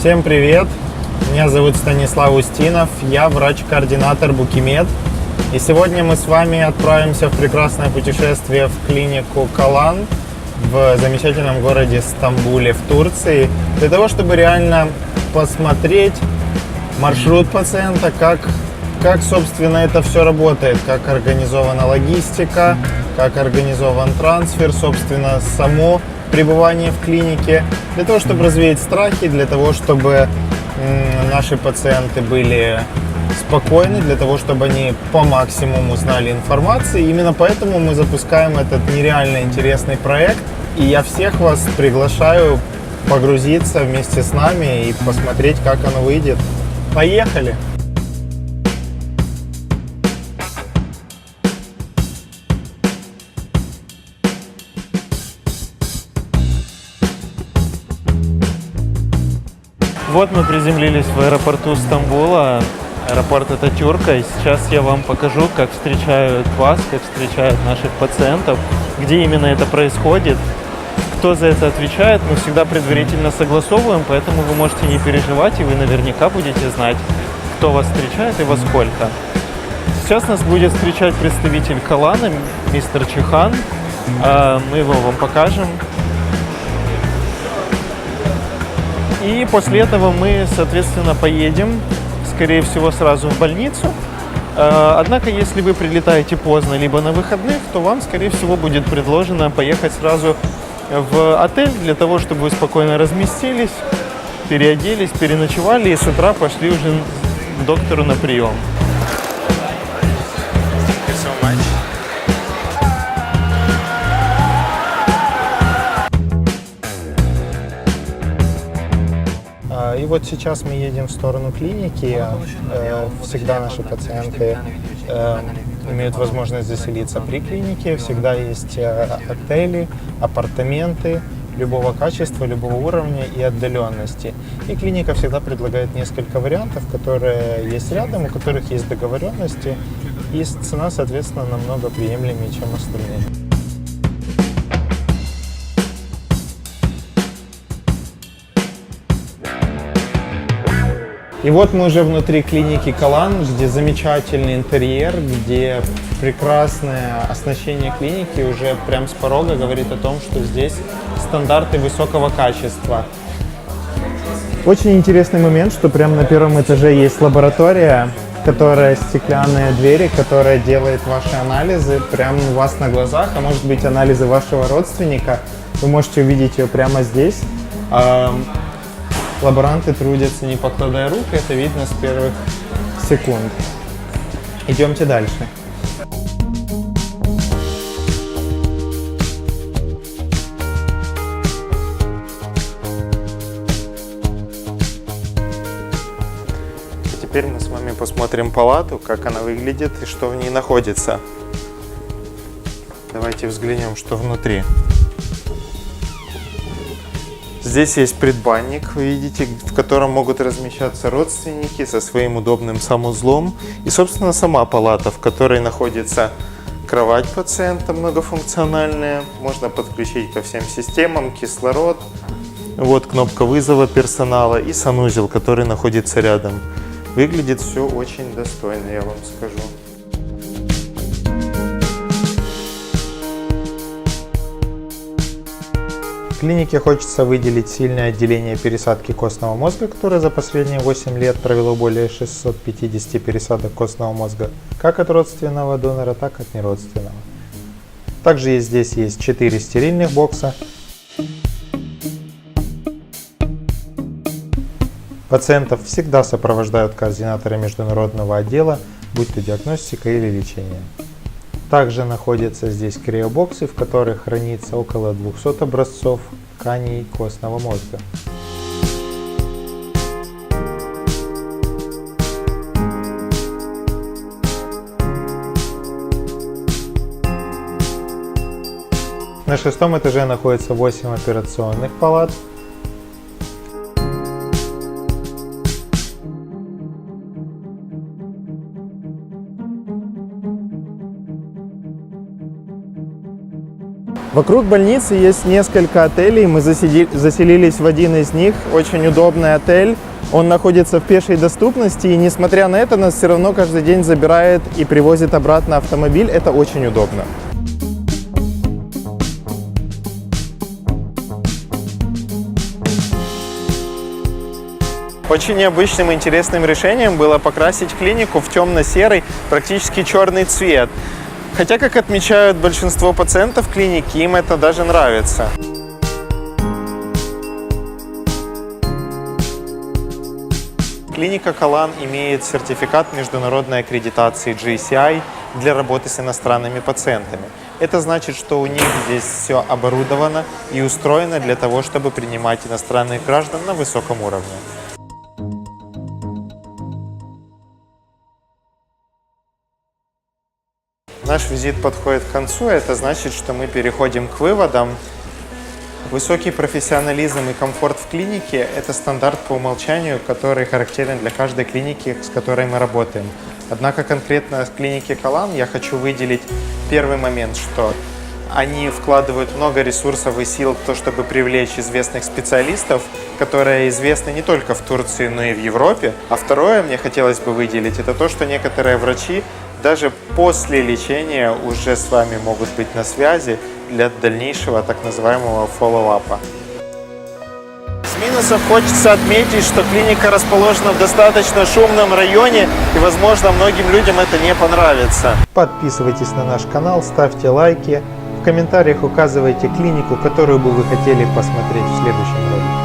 Всем привет! Меня зовут Станислав Устинов, я врач-координатор Букимед. И сегодня мы с вами отправимся в прекрасное путешествие в клинику Калан в замечательном городе Стамбуле в Турции, для того, чтобы реально посмотреть маршрут пациента, как собственно это все работает, как организована логистика, как организован трансфер, собственно, само пребывание в клинике, для того, чтобы развеять страхи, для того, чтобы наши пациенты были спокойны, для того, чтобы они по максимуму знали информацию. Именно поэтому мы запускаем этот нереально интересный проект. И я всех вас приглашаю погрузиться вместе с нами и посмотреть, как оно выйдет. Поехали! Вот мы приземлились в аэропорту Стамбула, аэропорт Ататюрка, и сейчас я вам покажу, как встречают вас, как встречают наших пациентов, где именно это происходит, кто за это отвечает. Мы всегда предварительно согласовываем, поэтому вы можете не переживать, и вы наверняка будете знать, кто вас встречает и во сколько. Сейчас нас будет встречать представитель Калана, мистер Чихан. Мы его вам покажем. И после этого мы, соответственно, поедем, скорее всего, сразу в больницу. Однако, если вы прилетаете поздно, либо на выходных, то вам, скорее всего, будет предложено поехать сразу в отель, для того, чтобы вы спокойно разместились, переоделись, переночевали и с утра пошли уже к доктору на прием. И вот сейчас мы едем в сторону клиники. Всегда наши пациенты имеют возможность заселиться при клинике. Всегда есть отели, апартаменты любого качества, любого уровня и отдаленности. И клиника всегда предлагает несколько вариантов, которые есть рядом, у которых есть договоренности. И цена, соответственно, намного приемлемее, чем остальные. И вот мы уже внутри клиники Калан, где замечательный интерьер, где прекрасное оснащение клиники уже прям с порога говорит о том, что здесь стандарты высокого качества. Очень интересный момент, что прямо на первом этаже есть лаборатория, которая стеклянные двери, которая делает ваши анализы прямо у вас на глазах, а может быть анализы вашего родственника. Вы можете увидеть ее прямо здесь. Лаборанты трудятся, не покладая рук, это видно с первых секунд. Идемте дальше. Теперь мы с вами посмотрим палату, как она выглядит и что в ней находится. Давайте взглянем, что внутри. Здесь есть предбанник, вы видите, в котором могут размещаться родственники со своим удобным санузлом. И, собственно, сама палата, в которой находится кровать пациента многофункциональная. Можно подключить ко всем системам кислород. Вот кнопка вызова персонала и санузел, который находится рядом. Выглядит все очень достойно, я вам скажу. В клинике хочется выделить сильное отделение пересадки костного мозга, которое за последние 8 лет провело более 650 пересадок костного мозга, как от родственного донора, так и от неродственного. Также здесь есть 4 стерильных бокса. Пациентов всегда сопровождают координаторы международного отдела, будь то диагностика или лечение. Также находятся здесь криобоксы, в которых хранится около 200 образцов тканей костного мозга. На 6-м этаже находится 8 операционных палат. В Вокруг больницы есть несколько отелей, мы заселились в один из них, очень удобный отель. Он находится в пешей доступности, и несмотря на это, нас все равно каждый день забирает и привозит обратно автомобиль. Это очень удобно. Очень необычным и интересным решением было покрасить клинику в темно-серый, практически черный цвет. Хотя, как отмечают большинство пациентов клиники, им это даже нравится. Клиника Калан имеет сертификат международной аккредитации GCI для работы с иностранными пациентами. Это значит, что у них здесь все оборудовано и устроено для того, чтобы принимать иностранных граждан на высоком уровне. Наш визит подходит к концу, это значит, что мы переходим к выводам. Высокий профессионализм и комфорт в клинике – это стандарт по умолчанию, который характерен для каждой клиники, с которой мы работаем. Однако конкретно в клинике Калан я хочу выделить первый момент, что они вкладывают много ресурсов и сил в то, чтобы привлечь известных специалистов, которые известны не только в Турции, но и в Европе. А второе, мне хотелось бы выделить, это то, что некоторые врачи даже после лечения уже с вами могут быть на связи для дальнейшего так называемого фоллоуапа. С минусов хочется отметить, что клиника расположена в достаточно шумном районе, и, возможно, многим людям это не понравится. Подписывайтесь на наш канал, ставьте лайки, в комментариях указывайте клинику, которую бы вы хотели посмотреть в следующем ролике.